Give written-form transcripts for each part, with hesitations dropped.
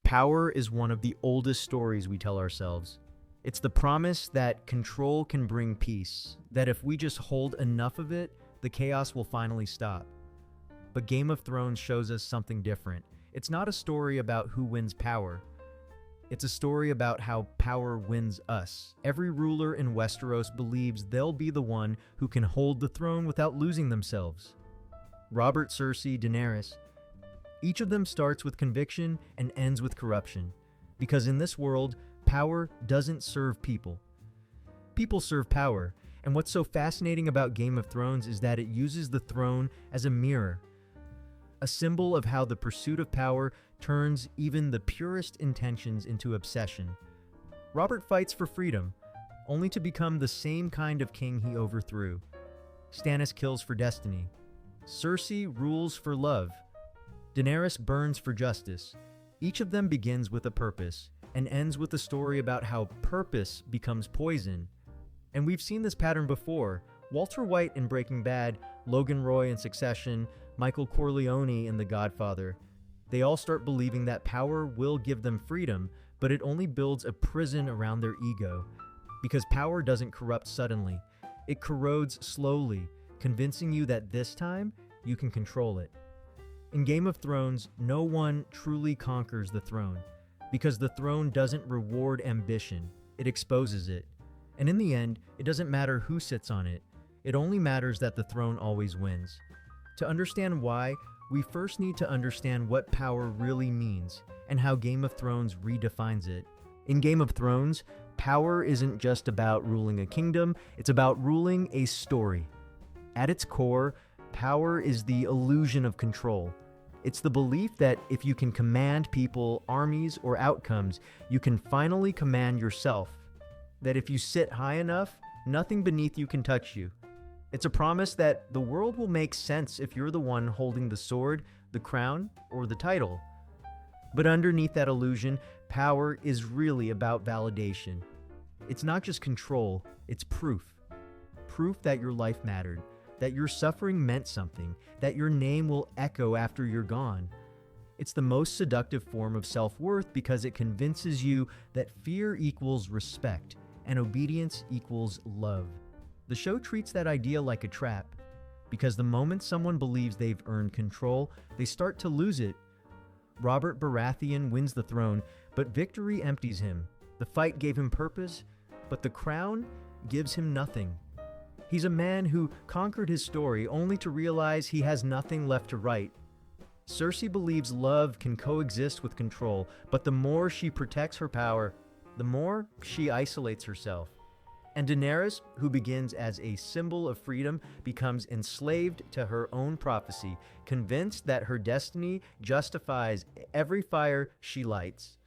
Power is one of the oldest stories we tell ourselves. It's the promise that control can bring peace, that if we just hold enough of it, the chaos will finally stop. But Game of Thrones shows us something different. It's not a story about who wins power. It's a story about how power wins us. Every ruler in Westeros believes they'll be the one who can hold the throne without losing themselves. Robert, Cersei, Daenerys, each of them starts with conviction and ends with corruption. Because in this world, power doesn't serve people. People serve power. And what's so fascinating about Game of Thrones is that it uses the throne as a mirror, a symbol of how the pursuit of power turns even the purest intentions into obsession. Robert fights for freedom, only to become the same kind of king he overthrew. Stannis kills for destiny. Cersei rules for love. Daenerys burns for justice. Each of them begins with a purpose and ends with a story about how purpose becomes poison. And we've seen this pattern before. Walter White in Breaking Bad, Logan Roy in Succession, Michael Corleone in The Godfather. They all start believing that power will give them freedom, but it only builds a prison around their ego. Because power doesn't corrupt suddenly. It corrodes slowly, convincing you that this time you can control it. In Game of Thrones, no one truly conquers the throne, because the throne doesn't reward ambition, it exposes it. And in the end, it doesn't matter who sits on it, it only matters that the throne always wins. To understand why, we first need to understand what power really means, and how Game of Thrones redefines it. In Game of Thrones, power isn't just about ruling a kingdom, it's about ruling a story. At its core, power is the illusion of control. It's the belief that if you can command people, armies, or outcomes, you can finally command yourself. That if you sit high enough, nothing beneath you can touch you. It's a promise that the world will make sense if you're the one holding the sword, the crown, or the title. But underneath that illusion, power is really about validation. It's not just control, it's proof. Proof that your life mattered, that your suffering meant something, that your name will echo after you're gone. It's the most seductive form of self-worth because it convinces you that fear equals respect and obedience equals love. The show treats that idea like a trap, because the moment someone believes they've earned control, they start to lose it. Robert Baratheon wins the throne, but victory empties him. The fight gave him purpose, but the crown gives him nothing. He's a man who conquered his story only to realize he has nothing left to write. Cersei believes love can coexist with control, but the more she protects her power, the more she isolates herself. And Daenerys, who begins as a symbol of freedom, becomes enslaved to her own prophecy, convinced that her destiny justifies every fire she lights.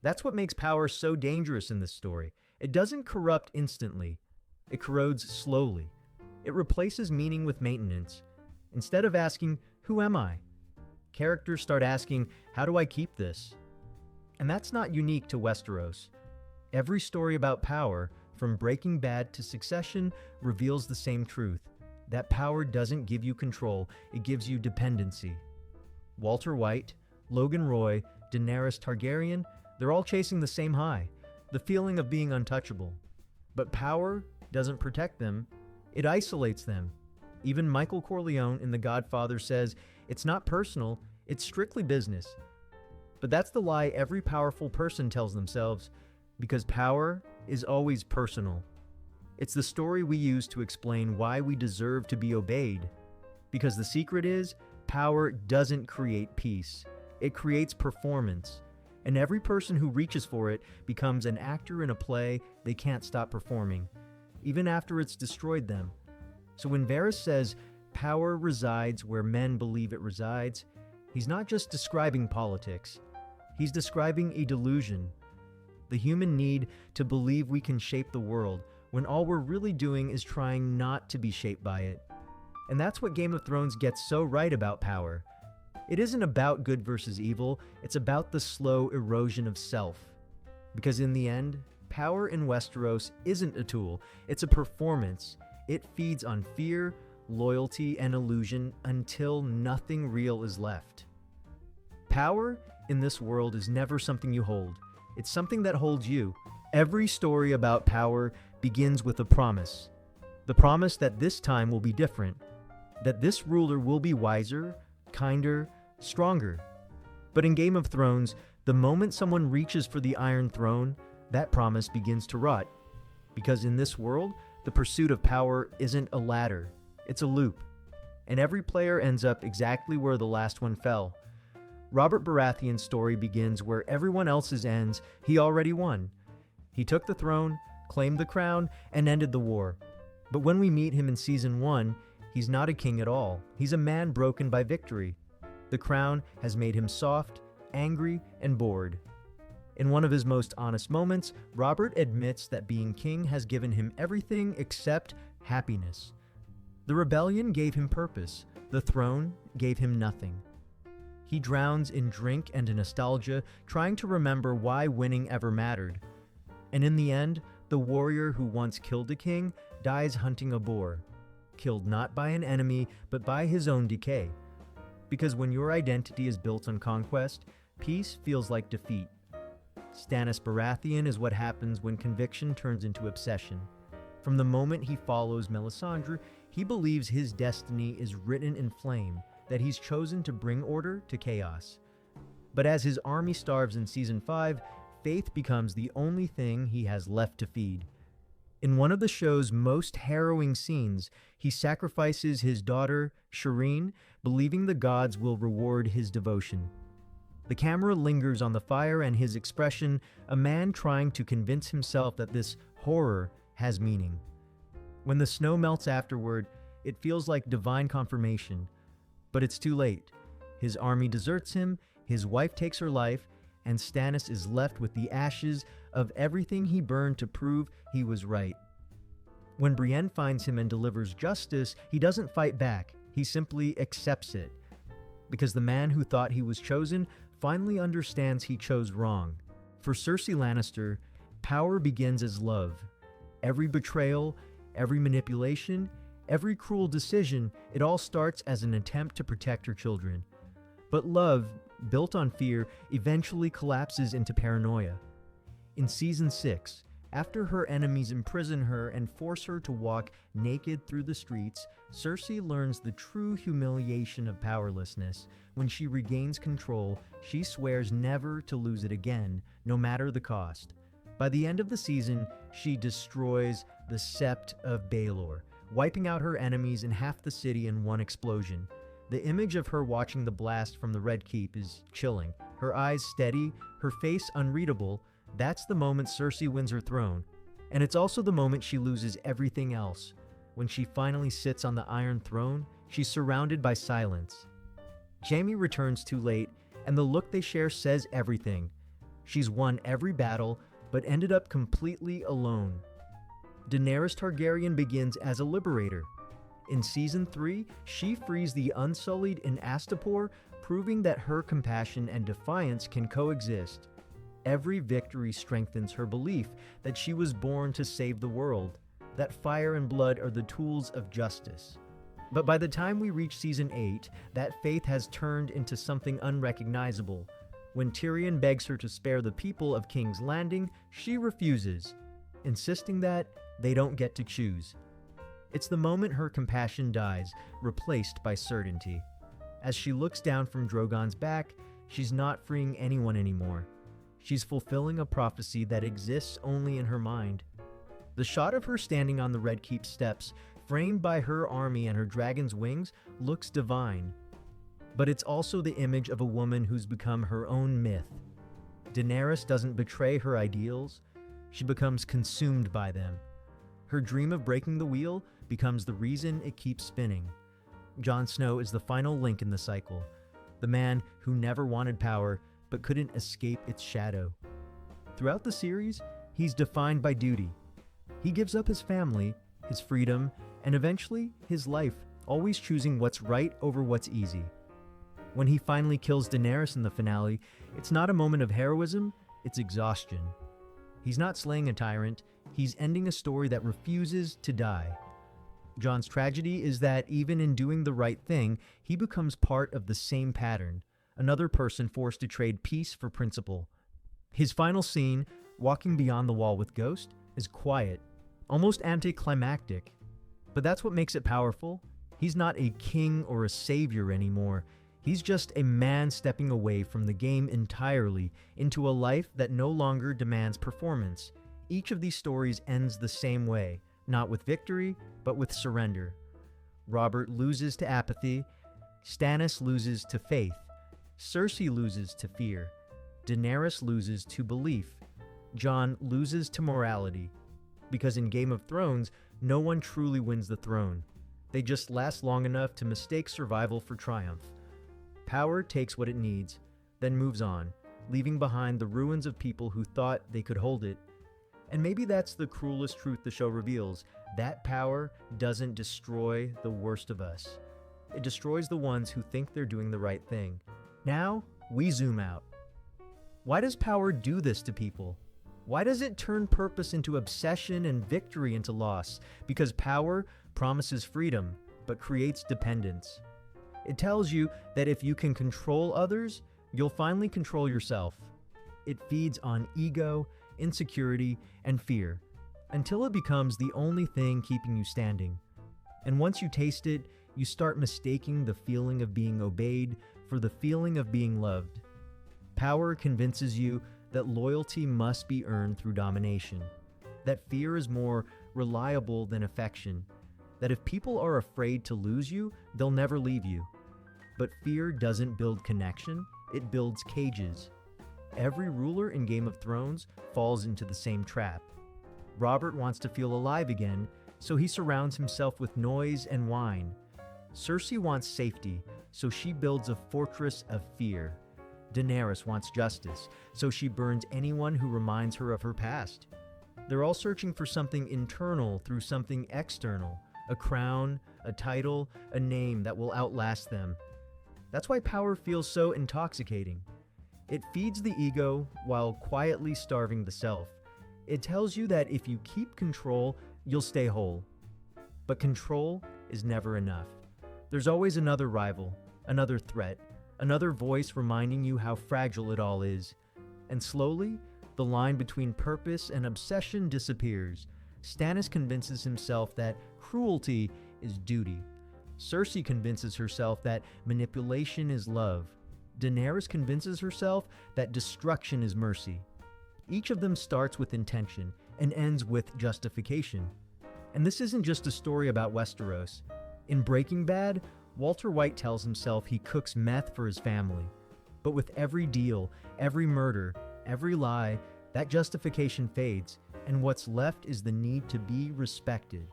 That's what makes power so dangerous in this story. It doesn't corrupt instantly. It corrodes slowly. It replaces meaning with maintenance. Instead of asking, "Who am I?" characters start asking, "How do I keep this?" And that's not unique to Westeros. Every story about power, from Breaking Bad to Succession, reveals the same truth. That power doesn't give you control, it gives you dependency. Walter White, Logan Roy, Daenerys Targaryen, they're all chasing the same high, the feeling of being untouchable. But power doesn't protect them, it isolates them. Even Michael Corleone in The Godfather says, "It's not personal, it's strictly business." But that's the lie every powerful person tells themselves, because power is always personal. It's the story we use to explain why we deserve to be obeyed. Because the secret is, power doesn't create peace, it creates performance. And every person who reaches for it becomes an actor in a play they can't stop performing, even after it's destroyed them. So when Varys says, "Power resides where men believe it resides," he's not just describing politics. He's describing a delusion. The human need to believe we can shape the world, when all we're really doing is trying not to be shaped by it. And that's what Game of Thrones gets so right about power. It isn't about good versus evil, it's about the slow erosion of self. Because in the end, power in Westeros isn't a tool, it's a performance. It feeds on fear, loyalty, and illusion until nothing real is left. Power in this world is never something you hold. It's something that holds you. Every story about power begins with a promise. The promise that this time will be different, that this ruler will be wiser, kinder, stronger. But in Game of Thrones, the moment someone reaches for the Iron Throne, that promise begins to rot. Because in this world, the pursuit of power isn't a ladder, it's a loop. And every player ends up exactly where the last one fell. Robert Baratheon's story begins where everyone else's ends. He already won. He took the throne, claimed the crown, and ended the war. But when we meet him in Season 1, he's not a king at all. He's a man broken by victory. The crown has made him soft, angry, and bored. In one of his most honest moments, Robert admits that being king has given him everything except happiness. The rebellion gave him purpose. The throne gave him nothing. He drowns in drink and nostalgia, trying to remember why winning ever mattered. And in the end, the warrior who once killed a king dies hunting a boar, killed not by an enemy, but by his own decay. Because when your identity is built on conquest, peace feels like defeat. Stannis Baratheon is what happens when conviction turns into obsession. From the moment he follows Melisandre, he believes his destiny is written in flame, that he's chosen to bring order to chaos. But as his army starves in Season 5, faith becomes the only thing he has left to feed. In one of the show's most harrowing scenes, he sacrifices his daughter, Shireen, believing the gods will reward his devotion. The camera lingers on the fire and his expression, a man trying to convince himself that this horror has meaning. When the snow melts afterward, it feels like divine confirmation. But it's too late. His army deserts him, his wife takes her life, and Stannis is left with the ashes of everything he burned to prove he was right. When Brienne finds him and delivers justice, he doesn't fight back. He simply accepts it. Because the man who thought he was chosen finally understands he chose wrong. For Cersei Lannister, power begins as love. Every betrayal, every manipulation, every cruel decision, it all starts as an attempt to protect her children. But love, built on fear, eventually collapses into paranoia. In Season 6, after her enemies imprison her and force her to walk naked through the streets, Cersei learns the true humiliation of powerlessness. When she regains control, she swears never to lose it again, no matter the cost. By the end of the season, she destroys the Sept of Baelor, wiping out her enemies and half the city in one explosion. The image of her watching the blast from the Red Keep is chilling. Her eyes steady, her face unreadable. That's the moment Cersei wins her throne. And it's also the moment she loses everything else. When she finally sits on the Iron Throne, she's surrounded by silence. Jaime returns too late, and the look they share says everything. She's won every battle, but ended up completely alone. Daenerys Targaryen begins as a liberator. In Season 3, she frees the Unsullied in Astapor, proving that her compassion and defiance can coexist. Every victory strengthens her belief that she was born to save the world, that fire and blood are the tools of justice. But by the time we reach Season 8, that faith has turned into something unrecognizable. When Tyrion begs her to spare the people of King's Landing, she refuses, insisting that they don't get to choose. It's the moment her compassion dies, replaced by certainty. As she looks down from Drogon's back, she's not freeing anyone anymore. She's fulfilling a prophecy that exists only in her mind. The shot of her standing on the Red Keep steps, framed by her army and her dragon's wings, looks divine. But it's also the image of a woman who's become her own myth. Daenerys doesn't betray her ideals, she becomes consumed by them. Her dream of breaking the wheel becomes the reason it keeps spinning. Jon Snow is the final link in the cycle, the man who never wanted power but couldn't escape its shadow. Throughout the series, he's defined by duty. He gives up his family, his freedom, and eventually his life, always choosing what's right over what's easy. When he finally kills Daenerys in the finale, it's not a moment of heroism, it's exhaustion. He's not slaying a tyrant, he's ending a story that refuses to die. Jon's tragedy is that even in doing the right thing, he becomes part of the same pattern, another person forced to trade peace for principle. His final scene, walking beyond the wall with Ghost, is quiet, almost anticlimactic. But that's what makes it powerful. He's not a king or a savior anymore. He's just a man stepping away from the game entirely into a life that no longer demands performance. Each of these stories ends the same way, not with victory, but with surrender. Robert loses to apathy, Stannis loses to faith, Cersei loses to fear, Daenerys loses to belief, Jon loses to morality. Because in Game of Thrones, no one truly wins the throne. They just last long enough to mistake survival for triumph. Power takes what it needs, then moves on, leaving behind the ruins of people who thought they could hold it. And maybe that's the cruelest truth the show reveals. That power doesn't destroy the worst of us. It destroys the ones who think they're doing the right thing. Now, we zoom out. Why does power do this to people? Why does it turn purpose into obsession and victory into loss? Because power promises freedom, but creates dependence. It tells you that if you can control others, you'll finally control yourself. It feeds on ego, insecurity, and fear, until it becomes the only thing keeping you standing. And once you taste it, you start mistaking the feeling of being obeyed for the feeling of being loved. Power convinces you that loyalty must be earned through domination, that fear is more reliable than affection, that if people are afraid to lose you, they'll never leave you. But fear doesn't build connection, it builds cages. Every ruler in Game of Thrones falls into the same trap. Robert wants to feel alive again, so he surrounds himself with noise and wine. Cersei wants safety, so she builds a fortress of fear. Daenerys wants justice, so she burns anyone who reminds her of her past. They're all searching for something internal through something external, a crown, a title, a name that will outlast them. That's why power feels so intoxicating. It feeds the ego while quietly starving the self. It tells you that if you keep control, you'll stay whole. But control is never enough. There's always another rival, another threat, another voice reminding you how fragile it all is. And slowly, the line between purpose and obsession disappears. Stannis convinces himself that cruelty is duty. Cersei convinces herself that manipulation is love. Daenerys convinces herself that destruction is mercy. Each of them starts with intention and ends with justification. And this isn't just a story about Westeros. In Breaking Bad, Walter White tells himself he cooks meth for his family. But with every deal, every murder, every lie, that justification fades, and what's left is the need to be respected.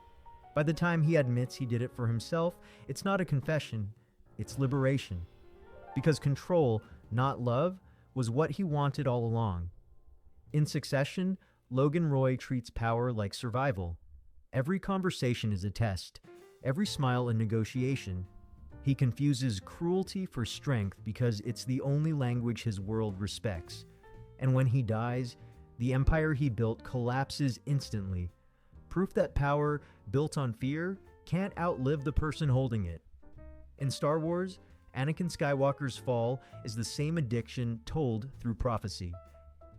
By the time he admits he did it for himself, it's not a confession, it's liberation. Because control, not love, was what he wanted all along. In Succession, Logan Roy treats power like survival. Every conversation is a test, every smile a negotiation. He confuses cruelty for strength because it's the only language his world respects. And when he dies, the empire he built collapses instantly. Proof that power, built on fear, can't outlive the person holding it. In Star Wars, Anakin Skywalker's fall is the same addiction told through prophecy.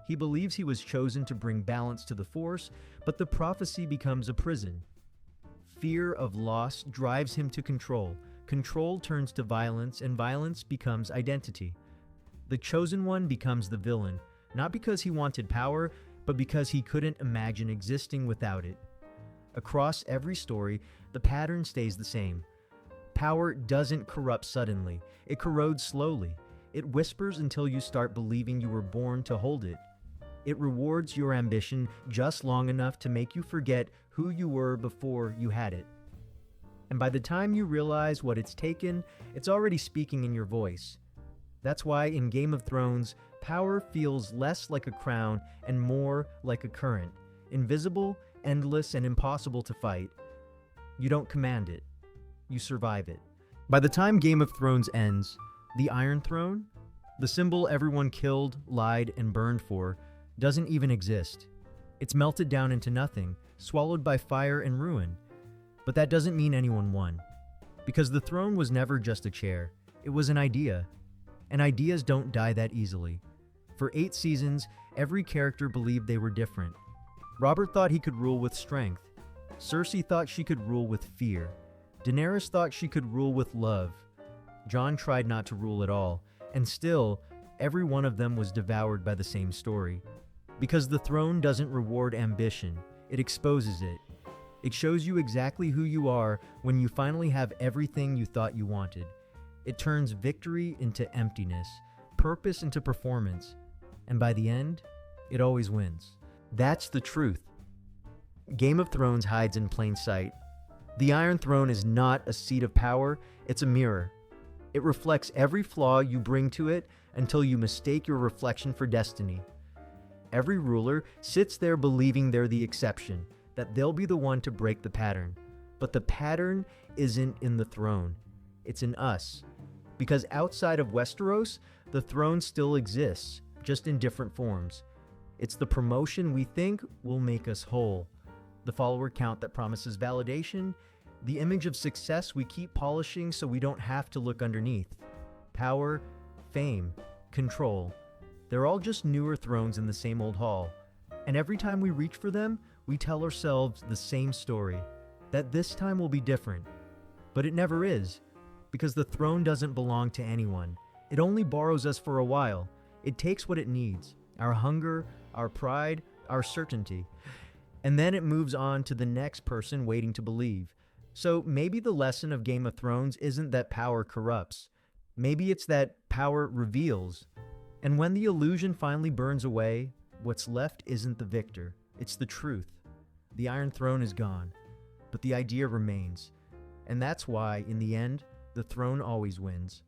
He believes he was chosen to bring balance to the Force, but the prophecy becomes a prison. Fear of loss drives him to control. Control turns to violence, and violence becomes identity. The chosen one becomes the villain, not because he wanted power, but because he couldn't imagine existing without it. Across every story, the pattern stays the same. Power doesn't corrupt suddenly. It corrodes slowly. It whispers until you start believing you were born to hold it. It rewards your ambition just long enough to make you forget who you were before you had it. And by the time you realize what it's taken, it's already speaking in your voice. That's why in Game of Thrones, power feels less like a crown and more like a current, invisible, endless, and impossible to fight. You don't command it, you survive it. By the time Game of Thrones ends, the Iron Throne, the symbol everyone killed, lied, and burned for, doesn't even exist. It's melted down into nothing, swallowed by fire and ruin. But that doesn't mean anyone won. Because the throne was never just a chair, it was an idea. And ideas don't die that easily. For 8 seasons, every character believed they were different. Robert thought he could rule with strength. Cersei thought she could rule with fear. Daenerys thought she could rule with love. Jon tried not to rule at all, and still, every one of them was devoured by the same story. Because the throne doesn't reward ambition, it exposes it. It shows you exactly who you are when you finally have everything you thought you wanted. It turns victory into emptiness, purpose into performance, and by the end, it always wins. That's the truth. Game of Thrones hides in plain sight. The Iron Throne is not a seat of power, it's a mirror. It reflects every flaw you bring to it until you mistake your reflection for destiny. Every ruler sits there believing they're the exception, that they'll be the one to break the pattern. But the pattern isn't in the throne, it's in us. Because outside of Westeros, the throne still exists, just in different forms. It's the promotion we think will make us whole, the follower count that promises validation, the image of success we keep polishing so we don't have to look underneath. Power, fame, control. They're all just newer thrones in the same old hall. And every time we reach for them, we tell ourselves the same story, that this time will be different. But it never is, because the throne doesn't belong to anyone. It only borrows us for a while. It takes what it needs, our hunger, our pride, our certainty. And then it moves on to the next person waiting to believe. So maybe the lesson of Game of Thrones isn't that power corrupts. Maybe it's that power reveals. And when the illusion finally burns away, what's left isn't the victor, it's the truth. The Iron Throne is gone, but the idea remains. And that's why, in the end, the throne always wins.